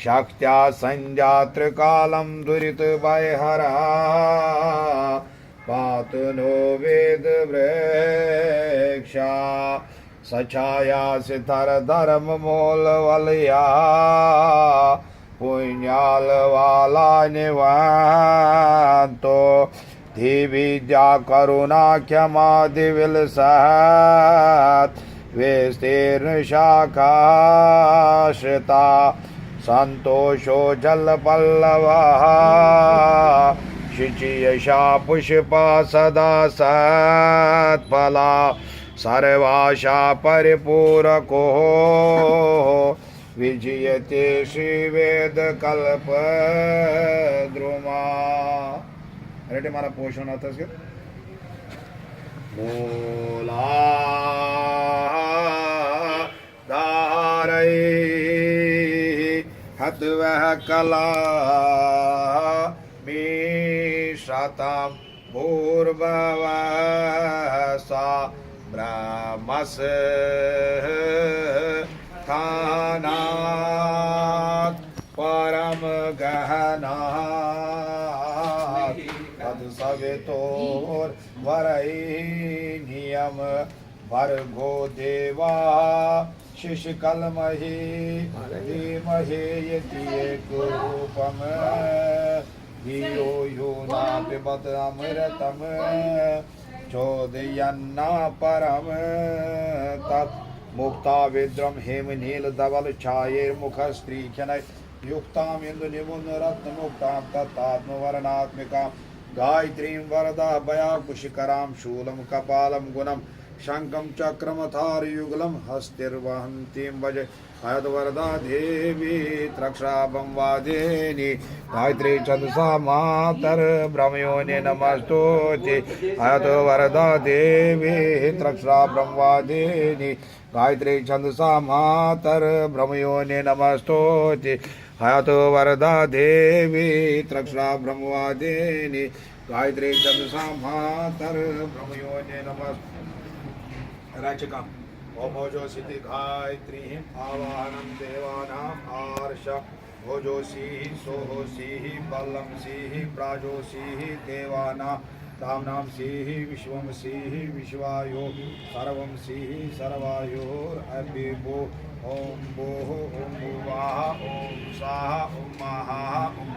शक्त्या संजात्रकालं दुरितभयहरः पातु नो वेदवृक्षा सछाया सितर धर्म मूलवलया पुण्याल वाला निवांतो धी विद्या करुणा क्षमा दिविलसत् विस्तीर्ण शाखाश्रिता संतोषो जल पल्लवः शुचियशा पुष्पा सदा सत्फला सर्वाशा परिपूरको विजयते श्रीवेद कल्प द्रुमा रेटे मारा पोषण होता है मूला धारई हतवह कला मीशतम भूर्भुवः सा ब्रह्मस स्थानात् परम गहनात् तद सवितुर्वरेण्यं भर्गो देवा शिशुकल्मषे धीमहि यति रूपम् धियो यो न पिबत अमृतम् चोदयन्ना परम तत् मुक्ता विद्रम हेम नील धवल छायैर्मुख स्त्रीक्षण युक्तां इंदु निमुन रत्न मुक्तां तत्तात्मवर्णात्मिकां गायत्रीं वरदा भयाकुशिकरां शूलं कपालं गुणं शंखं चक्रमथारयुगलं हस्तिर्वहन्तीं भज अयद्वरदा देवी त्रक्षाभं वादेनि गायत्री छन्दसा मातर्ब्रह्मयोनि नमस्तुते अयद्वरदा देवी त्रक्षाभं वादेनि गायत्री छन्दसा मातर्ब्रह्मयोनि नमस्तुते अयद्वरदा देवी त्रक्षाभं वादेनि गायत्री छन्दसा मातर्ब्रह्मयोनि नमस्तुते रचका ओमोजो सिद्धि गायत्री आवाहनम देवानाम आर्ष भोजोसी सोहोसी बलम सिंह प्राजोसी देवाना तामनाम सिंह विश्वम सिंह विश्वायो सर्वम सिंह सर्वायोर अभिभो ओम भो ओम भुवाः ओम स्वाहा ओम महा